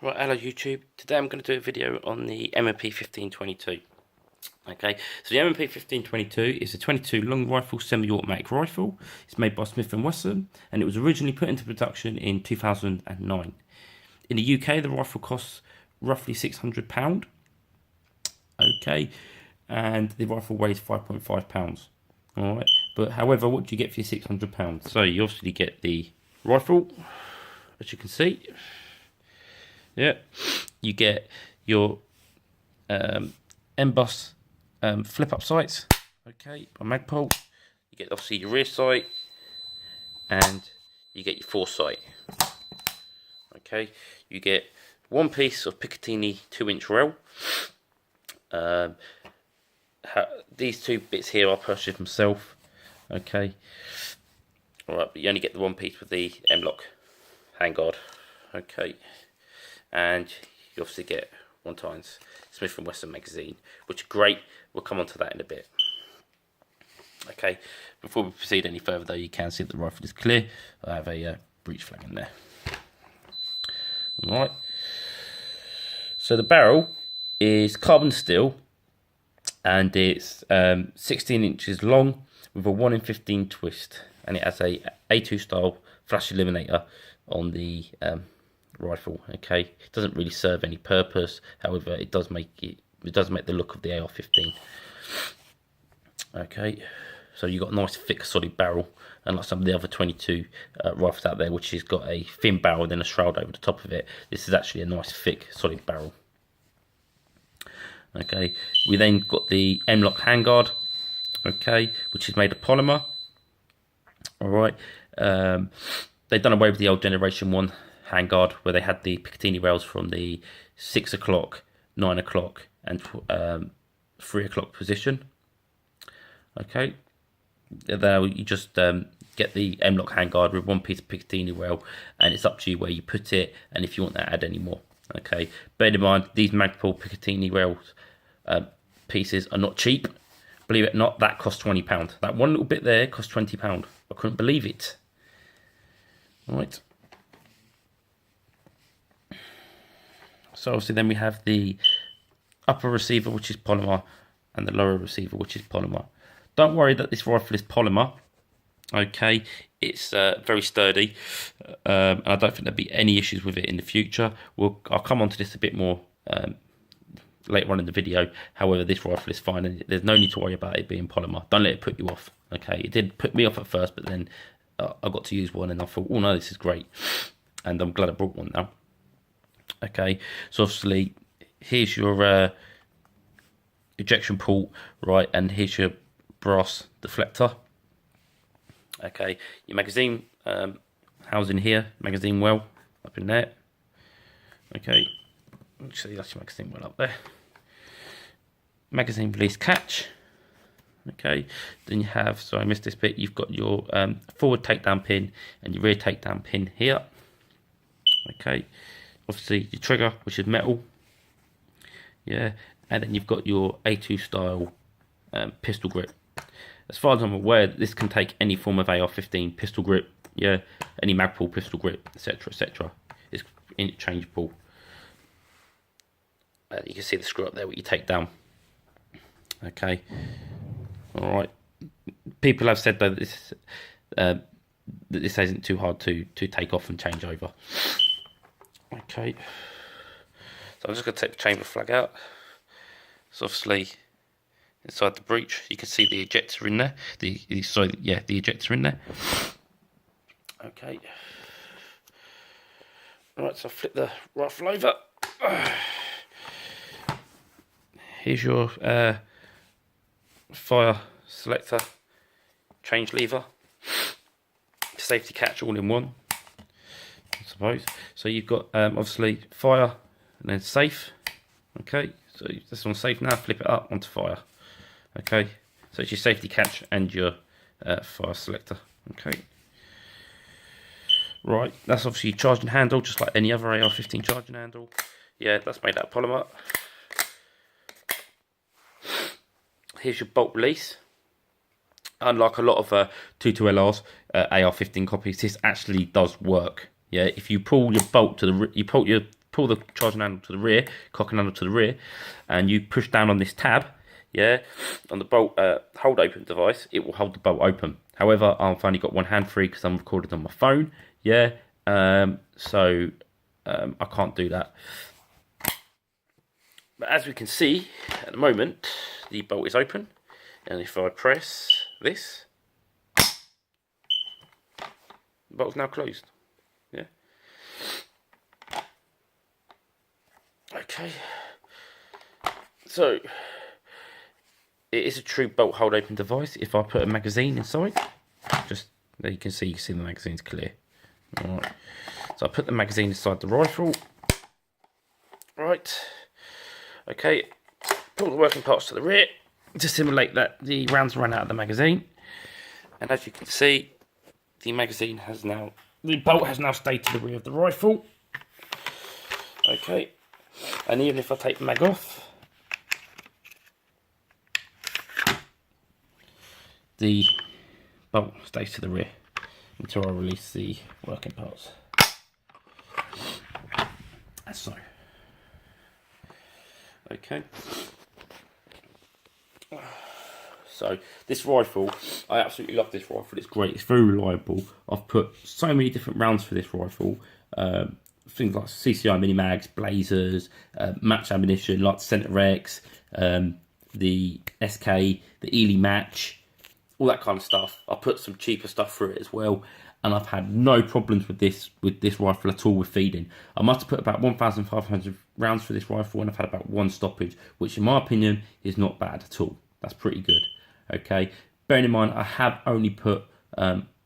Right, hello YouTube. Today I'm going to do a video on the M&P 1522. Okay, so the M&P 1522 is a 22 long rifle semi-automatic rifle. It's made by Smith & Wesson and it was originally put into production in 2009. In the UK, the rifle costs roughly £600. Okay, and the rifle weighs 5.5 pounds. All right, but however, what do you get for your £600? So you obviously get the rifle, as you can see. Yeah, you get your M-Bus flip-up sights, okay, by Magpul. You get obviously your rear sight, and you get your foresight. Okay, you get one piece of Picatinny 2-inch rail. These two bits here I purchased myself. Okay, all right, but you only get the one piece with the M-Lock handguard. Okay. And you obviously get 1x Smith & Wesson magazine, which are great. We'll come on to that in a bit. Okay, before we proceed any further though, you can see that the rifle is clear. I have a breech flag in there. Alright, so the barrel is carbon steel and it's 16 inches long with a 1 in 15 twist, and it has a A2 style flash eliminator on the rifle. Okay, it doesn't really serve any purpose, however it does make the look of the AR-15. Okay, so you've got a nice thick solid barrel, unlike some of the other 22 rifles out there which has got a thin barrel and then a shroud over the top of it. This is actually a nice thick solid barrel. Okay, we then got the M-Lock handguard, okay, which is made of polymer. Alright, they've done away with the old generation 1 handguard where they had the Picatinny rails from the 6 o'clock, 9 o'clock and 3 o'clock position. Okay, there you just get the M-Lock handguard with one piece of Picatinny rail, and it's up to you where you put it and if you want to add any more. Okay, bear in mind these Magpul Picatinny rails pieces are not cheap. Believe it or not, that cost £20. That one little bit there cost £20. I couldn't believe it. Right. So obviously then we have the upper receiver, which is polymer, and the lower receiver, which is polymer. Don't worry that this rifle is polymer. Okay, it's very sturdy, and I don't think there'll be any issues with it in the future. I'll come on to this a bit more later on in the video. However, this rifle is fine, and there's no need to worry about it being polymer. Don't let it put you off. Okay, it did put me off at first, but then I got to use one, and I thought, oh no, this is great, and I'm glad I brought one now. Okay, so obviously here's your ejection port, right, and here's your brass deflector. Okay, your magazine housing here, magazine well up in there. Okay, actually that's your magazine well up there. Magazine release catch. Okay, then you have, so I missed this bit, you've got your forward takedown pin and your rear takedown pin here. Okay, obviously your trigger, which is metal, yeah, and then you've got your A2 style pistol grip. As far as I'm aware, this can take any form of AR-15 pistol grip, yeah, any Magpul pistol grip, etc, etc. It's interchangeable. You can see the screw up there, what you take down. Okay, all right. People have said though that this isn't too hard to take off and change over. Okay, so I'm just going to take the chamber flag out. So obviously inside the breech you can see the ejector in there, the ejector in there. Okay, right, so I'll flip the rifle over. Here's your fire selector, change lever, safety catch all in one, I suppose. So you've got obviously fire and then safe. Okay, so this one's safe now, flip it up onto fire. Okay, so it's your safety catch and your fire selector. Okay, right, that's obviously your charging handle, just like any other AR-15 charging handle. Yeah, that's made out of polymer. Here's your bolt release. Unlike a lot of 22LRs, AR-15 copies, this actually does work. Yeah, if you pull your bolt to the, you pull your pull the charging handle to the rear, cocking handle to the rear, and you push down on this tab, yeah, on the bolt hold open device, it will hold the bolt open. However, I've only got one hand free because I'm recording on my phone, yeah, so I can't do that. But as we can see at the moment, the bolt is open, and if I press this, the bolt's now closed. Yeah. Okay. So it is a true bolt hold open device. If I put a magazine inside, just there you can see the magazine's clear. Alright. So I put the magazine inside the rifle. Right. Okay. Pull the working parts to the rear to simulate that the rounds run out of the magazine. And as you can see, the bolt has now stayed to the rear of the rifle. Okay. And even if I take the mag off, the bolt stays to the rear until I release the working parts. As so. Okay. So this rifle, I absolutely love this rifle. It's great. It's very reliable. I've put so many different rounds for this rifle. Things like CCI mini mags, blazers, match ammunition like Center X, the SK, the Ely match, all that kind of stuff. I put some cheaper stuff through it as well, and I've had no problems with this rifle at all with feeding. I must have put about 1,500 rounds for this rifle, and I've had about one stoppage, which in my opinion is not bad at all. That's pretty good. Okay, bearing in mind I have only put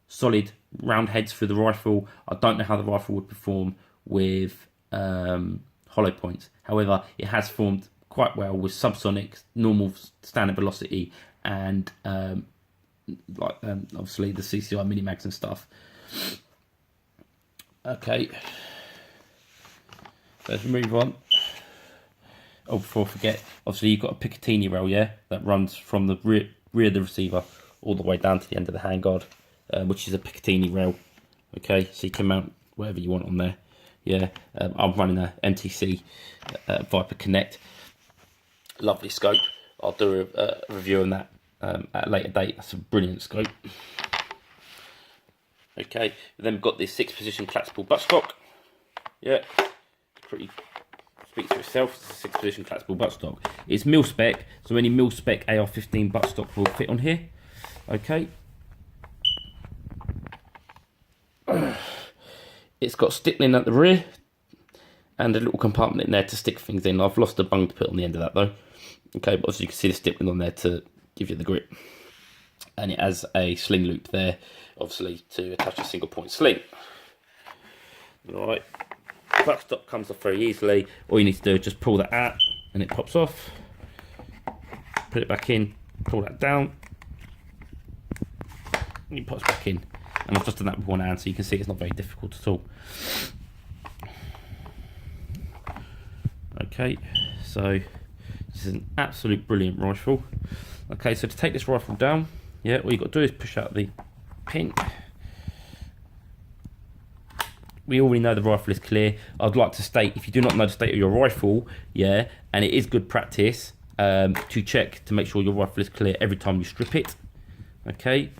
solid round heads through the rifle. I don't know how the rifle would perform with hollow points. However, it has formed quite well with subsonic, normal standard velocity, and obviously the CCI mini mags and stuff. Okay, let's move on. Oh, before I forget, obviously you've got a Picatinny rail, yeah, that runs from the rear of the receiver all the way down to the end of the handguard, which is a Picatinny rail. Okay, so you can mount whatever you want on there. Yeah, I'm running a MTC Viper Connect. Lovely scope. I'll do a review on that at a later date. That's a brilliant scope. Okay, then we've got this 6-position collapsible buttstock. Yeah, pretty. Speaks for itself. It's a 6-position collapsible buttstock. It's mil spec, so any mil spec AR-15 buttstock will fit on here. Okay. It's got stippling at the rear and a little compartment in there to stick things in. I've lost a bung to put on the end of that though. Okay, but obviously you can see the stippling on there to give you the grip. And it has a sling loop there, obviously to attach a single point sling. Right. Buttstock comes off very easily. All you need to do is just pull that out and it pops off. Put it back in, pull that down, and it pops back in. And I've just done that with one hand, so you can see it's not very difficult at all. Okay, so this is an absolute brilliant rifle. Okay, so to take this rifle down, yeah, all you've got to do is push out the pin. We already know the rifle is clear. I'd like to state, if you do not know the state of your rifle, yeah, and it is good practice to check to make sure your rifle is clear every time you strip it. Okay.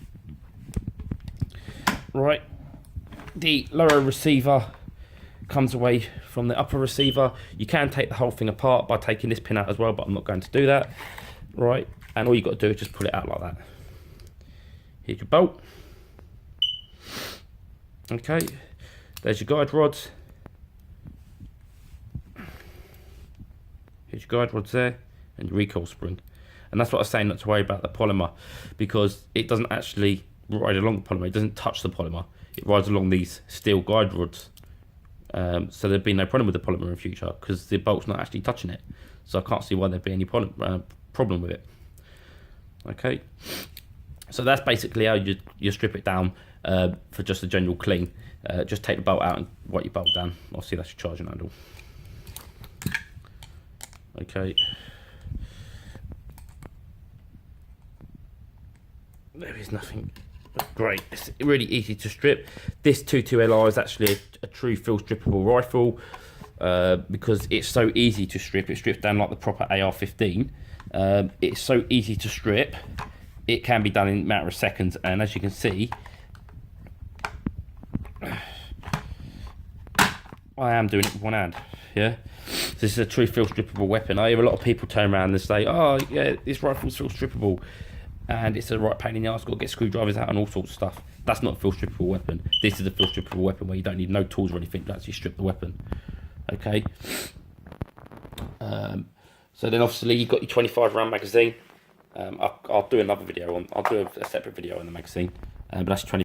Right. The lower receiver comes away from the upper receiver. You can take the whole thing apart by taking this pin out as well, but I'm not going to do that. Right. And all you've got to do is just pull it out like that. Here's your bolt. Okay. There's your guide rods. Here's your guide rods there, and your recoil spring. And that's what I was saying, not to worry about the polymer, because it doesn't actually ride along the polymer. It doesn't touch the polymer. It rides along these steel guide rods. So there'd be no problem with the polymer in future, because the bolt's not actually touching it. So I can't see why there'd be any problem with it. Okay. So that's basically how you strip it down for just a general clean. Just take the bolt out and wipe your bolt down. Obviously that's your charging handle. Okay. There is nothing great. It's really easy to strip. This 22LR is actually a true field strippable rifle. because it's so easy to strip. It strips down like the proper AR-15. It's so easy to strip. It can be done in a matter of seconds, and as you can see, I am doing it with one hand. Yeah, this is a true field strippable weapon. I hear a lot of people turn around and say, "Oh, yeah, this rifle's field strippable," and it's a right pain in the ass. Got to get screwdrivers out and all sorts of stuff. That's not a field strippable weapon. This is a field strippable weapon where you don't need no tools or anything to actually strip the weapon. Okay. So then obviously you've got your 25 round magazine. I'll do another video on. I'll do a separate video on the magazine, but that's 20.